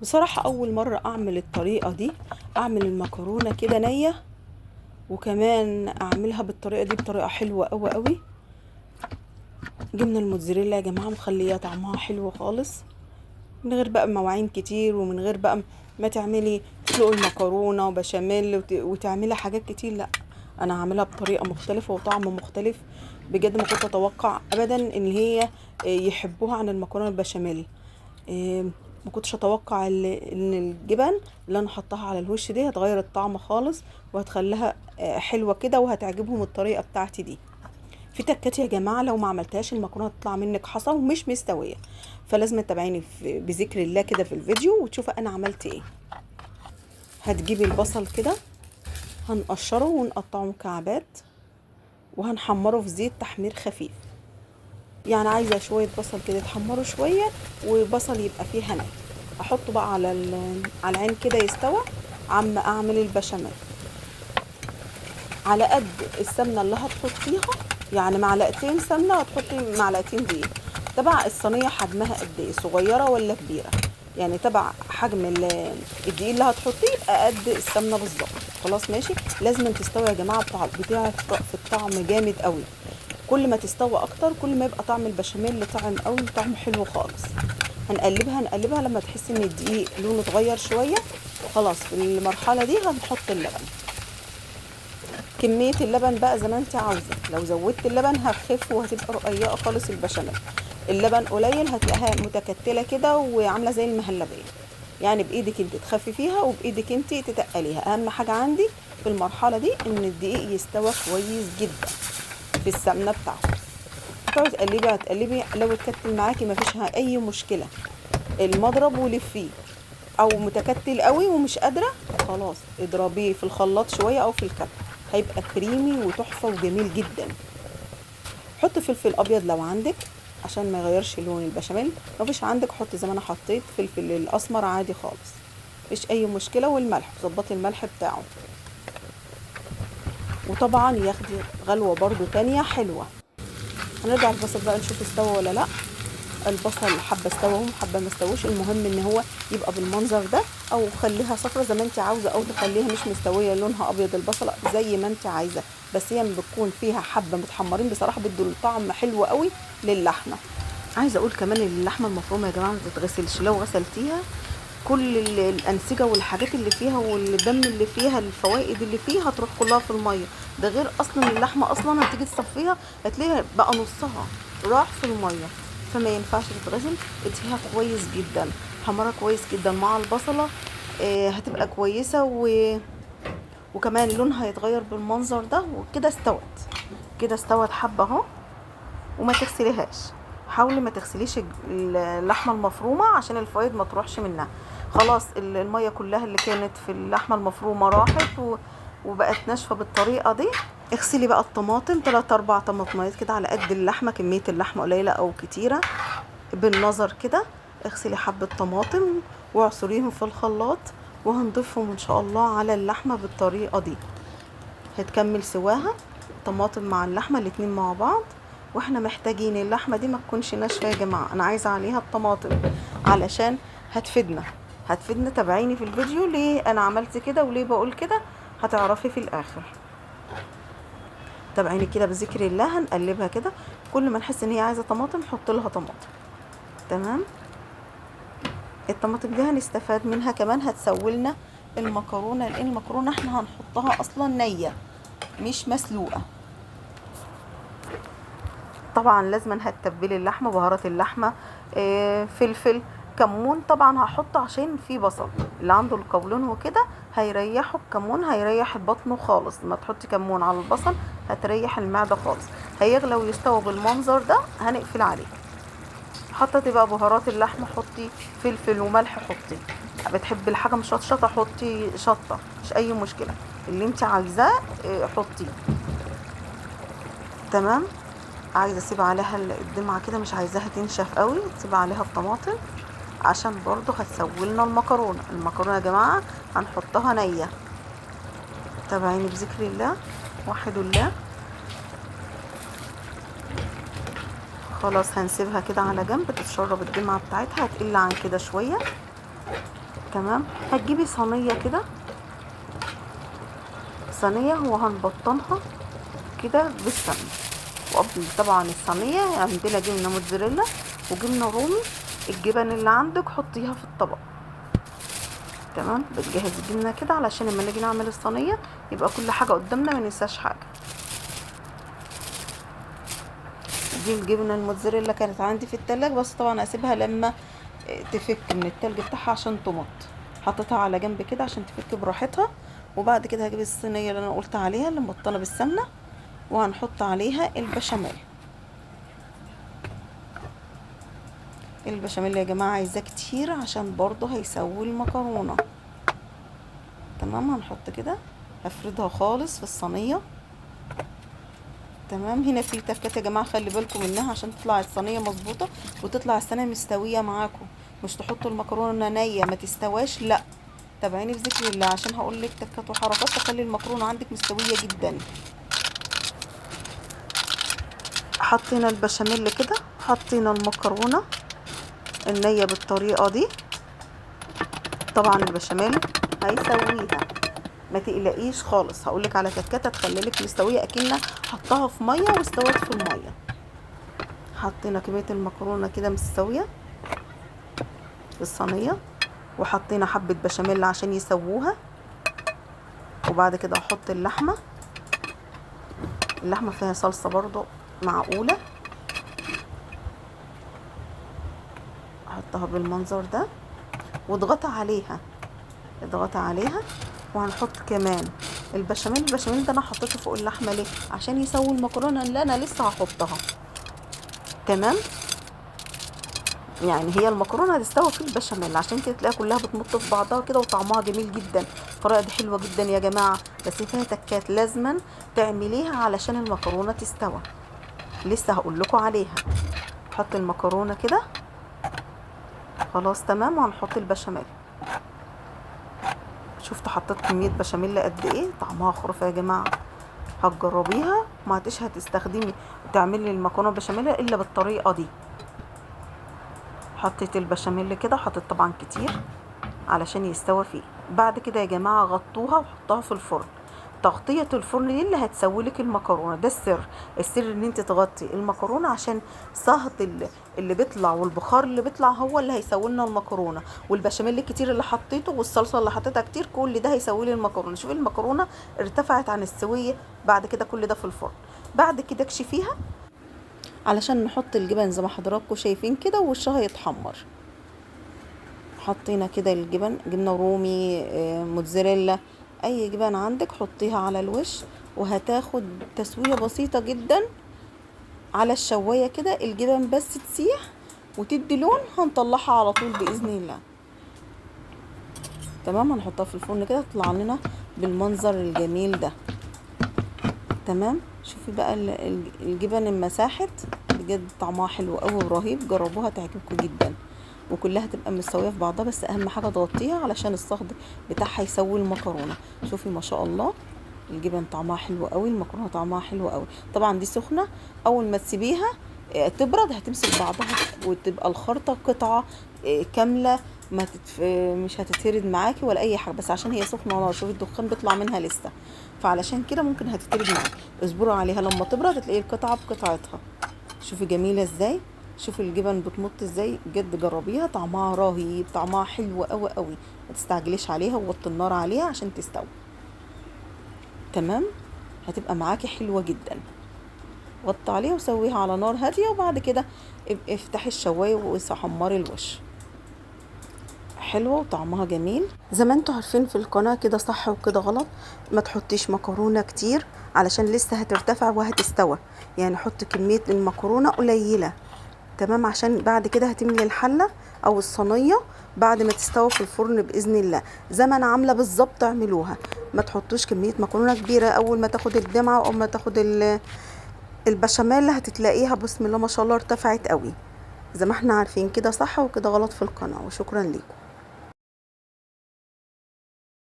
بصراحة أول مرة أعمل الطريقة دي، أعمل المكرونة كده نية، وكمان أعملها بالطريقة دي بطريقة حلوة أوي أوي. جبنة الموتزاريلا يا جماعة مخلية طعمها حلو خالص، من غير بقى مواعين كتير، ومن غير بقى ما تعملي تسلقي المكرونة وبشاميل وتعملي حاجات كتير. لا، أنا هعملها بطريقة مختلفة وطعم مختلف. بجد ما كنت أتوقع أبدا إن هي يحبوها عن المكرونة البشاميل. إيه، ما كنتش اتوقع ان الجبن اللي انا حطاها على الوش دي هتغير الطعم خالص، وهتخليها حلوه كده، وهتعجبهم الطريقه بتاعتي دي. في تكات يا جماعه لو ما عملتهاش المكرونه هتطلع منك حصى ومش مستويه، فلازم تتابعيني بذكر الله كده في الفيديو وتشوفي انا عملت ايه. هتجيبي البصل كده، هنقشره ونقطعه مكعبات، وهنحمره في زيت تحمير خفيف. يعني عايزه شويه بصل كده يتحمروا شويه، وبصل يبقى فيه هنا. احطه بقى على على العين كده يستوى. عم اعمل البشاميل على قد السمنه اللي هتحطيها، يعني معلقتين سمنه هتحطي معلقتين دقيق. تبع الصينيه حجمها قد ايه، صغيره ولا كبيره؟ يعني تبع حجم الدقيق اللي هتحطيه يبقى قد السمنه بالظبط. خلاص ماشي. لازم تستوي يا جماعه، بتاع في الطعم جامد قوي. كل ما تستوى اكتر كل ما يبقى طعم البشاميل طعم قوي وطعمه حلو خالص. هنقلبها نقلبها لما تحسي ان الدقيق لونه اتغير شويه. خلاص في المرحله دي هنحط اللبن. كميه اللبن بقى زي ما انت عاوزه، لو زودت اللبن هتخف وهتبقى رقيقه خالص البشاميل. اللبن قليل هتلاقيها متكتله كده وعامله زي المهلبيه. يعني بايدك انت تخففيها وبايدك انت تتقليها. اهم حاجه عندي في المرحله دي ان الدقيق يستوى كويس جدا في السمنه بتاعته. تقعدي تقلبي هتقلبي، لو اتكتل معاكي مفيش اي مشكله، المضرب ولفيه. او متكتل قوي ومش قادره، خلاص اضربيه في الخلاط شويه او في الكب، هيبقى كريمي وتحفه وجميل جدا. حط فلفل ابيض لو عندك عشان ما يغيرش لون البشاميل. لو مفيش عندك حط زي ما انا حطيت فلفل الاسمر عادي خالص، مفيش اي مشكله. والملح ظبطي الملح بتاعه. وطبعا ياخدي غلوه برضو تانية حلوه. هنرجع البصل بقى نشوف استوى ولا لا. البصل حبه استوى حبه ما استووش، المهم ان هو يبقى بالمنظر ده، او خليها صفرة زي ما انت عاوزه، او تخليها مش مستويه لونها ابيض البصله زي ما انت عايزه. بس هي بتكون فيها حبه متحمرين بصراحه، بيدوا الطعم حلو قوي للحمه. عايزه اقول كمان ان اللحمه المفرومه يا جماعه ما تتغسلش. لو غسلتيها كل الانسجه والحاجات اللي فيها والدم اللي فيها الفوائد اللي فيها هتروح كلها في الميه. ده غير اصلا اللحمه اصلا هتيجي تصفيها هتلاقيها بقى نصها راح في الميه، فما ينفعش تتغسل. اديها كويس جدا، حمرها كويس جدا مع البصله. هتبقى كويسه وكمان لونها هيتغير بالمنظر ده. وكده استوت، كده استوت حبه اهو. وما تغسليهاش، حاولي ما تغسليش اللحمه المفرومه عشان الفوائد ما تروحش منها. خلاص الميه كلها اللي كانت في اللحمه المفرومه راحت وبقت ناشفه بالطريقه دي. اغسلي بقى الطماطم 3 4 طماطمات كده على قد اللحمه، كميه اللحمه قليله او كتيره بالنظر كده. اغسلي حبه طماطم واعصريهم في الخلاط، وهنضيفهم ان شاء الله على اللحمه بالطريقه دي. هتكمل سواها طماطم مع اللحمه الاتنين مع بعض. واحنا محتاجين اللحمه دي ما تكونش ناشفه يا جماعه، انا عايزه عليها الطماطم علشان هتفيدنا. تابعيني في الفيديو ليه انا عملت كده وليه بقول كده، هتعرفي في الاخر. تابعيني كده بذكر الله. هنقلبها كده، كل ما نحس ان هي عايزه طماطم حط لها طماطم. تمام. الطماطم دي هنستفاد منها كمان، هتسوي لنا المكرونه، لان المكرونه احنا هنحطها اصلا نيه مش مسلوقه. طبعا لازم هتتبلي اللحمه، بهارات اللحمه، فلفل، كمون. طبعا هحطه عشان في بصل اللي عنده القولون وكده هيريحه. الكمون هيريح بطنه خالص، ما تحطي كمون على البصل هتريح المعده خالص. هيغلى ويستوي بالمنظر ده هنقفل عليه. حطيتي بقى بهارات اللحمه، حطي فلفل وملح. حطي بتحبي الحاجه مشطشطه حطي شطه، مش اي مشكله، اللي انت عايزاه حطيه. تمام. عايزه اسيب عليها الدمعه كده، مش عايزاها تنشف قوي، تسيب عليها الطماطم عشان برضو هتسوي لنا المكرونه يا جماعه هنحطها نيه. تابعيني بذكر الله، وحدوا الله. خلاص هنسيبها كده على جنب تتشرب الدمعه بتاعتها، هتقل عن كده شويه. تمام. هتجيبي صينيه كده، صينيه وهنبطنها كده بالسمنه. وقبل طبعا الصينيه عندنا جبنه موتزاريلا وجبنه رومي. الجبن اللي عندك حطيها في الطبق. تمام. بتجهز الجبنه كده علشان لما نيجي نعمل الصينيه يبقى كل حاجه قدامنا ما ننساش حاجه. دي الجبنه الموتزاريلا كانت عندي في التلاجة، بس طبعا هسيبها لما تفك من التلج بتاعها عشان تمط. حطيتها على جنب كده عشان تفك براحتها. وبعد كده هجيب الصينيه اللي انا قلت عليها اللي مبطنه بالسمنه، وهنحط عليها البشاميل. البشاميل يا جماعه عايزاه كتير عشان برضه هيسوي المكرونه. تمام. هنحط كده، هفردها خالص في الصينيه. تمام. هنا في تفكات يا جماعه خلي بالكم منها عشان تطلع الصينيه مظبوطه وتطلع الصينيه مستويه معاكم. مش تحطوا المكرونه نيه ما تستواش، لا، تابعيني في ذكر الله عشان هقول لك تكات وحركات تخلي المكرونه عندك مستويه جدا. حطينا البشاميل كده، حطينا المكرونه النيه بالطريقه دي. طبعا البشاميل هيسويها، ما تقلقيش خالص. هقولك على تكاته تخلي لك مستويه اكنها حطها في ميه واستوت في الميه. حطينا كميه المكرونه كده مستويه في الصينيه، وحطينا حبه بشاميل عشان يسووها. وبعد كده احط اللحمه. اللحمه فيها صلصه برضو معقوله، احطها بالمنظر ده واضغطي عليها، اضغطي عليها. وهنحط كمان البشاميل. البشاميل ده انا حطيته فوق اللحمه ليه؟ عشان يسوي المكرونه اللي انا لسه هحطها. تمام. يعني هي المكرونه هتستوي في البشاميل، عشان كده تلاقيها كلها بتمط في بعضها كده وطعمها جميل جدا. الطريقه دي حلوه جدا يا جماعه، بس فيها تكات لازما تعمليها علشان المكرونه تستوى. لسه هقول لكم عليها. نحط المكرونه كده خلاص. تمام. وهنحط البشاميل. شفتوا حطيت كميه بشاميل قد ايه؟ طعمها خرافه يا جماعه. هتجربيها ما عدتش هتستخدمي تعملي المكرونه بشاميل الا بالطريقه دي. حطيت البشاميل كده، حطيت طبعا كتير علشان يستوى فيه. بعد كده يا جماعه غطوها وحطها في الفرن. تغطيه الفرن دي اللي هتسوي لك المكرونه، ده السر. السر ان انت تغطي المكرونه عشان صهد اللي بيطلع والبخار اللي بيطلع هو اللي هيسوي لنا المكرونه. والبشاميل الكتير اللي حطيته والصلصه اللي حطيتها كتير كل ده هيسوي لي المكرونه. شوفي المكرونه ارتفعت عن السويه بعد كده كل ده في الفرن. بعد كده اكشفيها علشان نحط الجبن زي ما حضراتكم شايفين كده ووشها يتحمر. حطينا كده الجبن، جبنه رومي، موتزاريلا، اي جبن عندك حطيها على الوش. وهتاخد تسويه بسيطه جدا على الشوايه كده. الجبن بس تسيح وتدي لون هنطلعها على طول باذن الله. تمام. هنحطها في الفرن كده تطلع لنا بالمنظر الجميل ده. تمام. شوفي بقى الجبن المساحت بجد طعمها حلو قوي ورهيب. جربوها تعجبكم جدا، وكلها تبقى مستويه في بعضها. بس اهم حاجه تغطيها علشان الصهد بتاعها يسوي المكرونه. شوفي ما شاء الله الجبن طعمها حلو قوي، المكرونه طعمها حلو قوي. طبعا دي سخنه، اول ما تسيبيها تبرد هتمسك بعضها وتبقى الخلطه قطعه كامله. ما تتف... مش هتتهرد معاكي ولا اي حاجه، بس عشان هي سخنه نار. شوفي الدخان بيطلع منها لسه، فعلشان كده ممكن هتتهرد معاكي. اصبروا عليها لما تبرد هتلاقي القطعه بقطعتها. شوفي جميله ازاي، شوفي الجبن بتمط ازاي. بجد جربيها طعمها رهيب، طعمها حلو قوي قوي. ما تستعجليش عليها ووطي النار عليها عشان تستوي. تمام. هتبقى معاكي حلوه جدا. وطي عليها وسويها على نار هاديه، وبعد كده افتحي الشوايه وحمري الوش. حلوه وطعمها جميل. زي ما انتوا عارفين في القناه كده صح وكده غلط. ما تحطيش مكرونه كتير علشان لسه هترتفع وهتستوى. يعني حطي كميه المكرونه قليله. تمام. عشان بعد كده هتملي الحله او الصينيه بعد ما تستوي في الفرن باذن الله زي ما انا عامله بالظبط. اعملوها. ما تحطوش كميه مكرونه كبيره. اول ما تاخد الدمعه او ما تاخد البشاميل هتتلاقيها بسم الله ما شاء الله ارتفعت قوي. زي ما احنا عارفين كده صح وكده غلط في القناه. وشكرا لكم.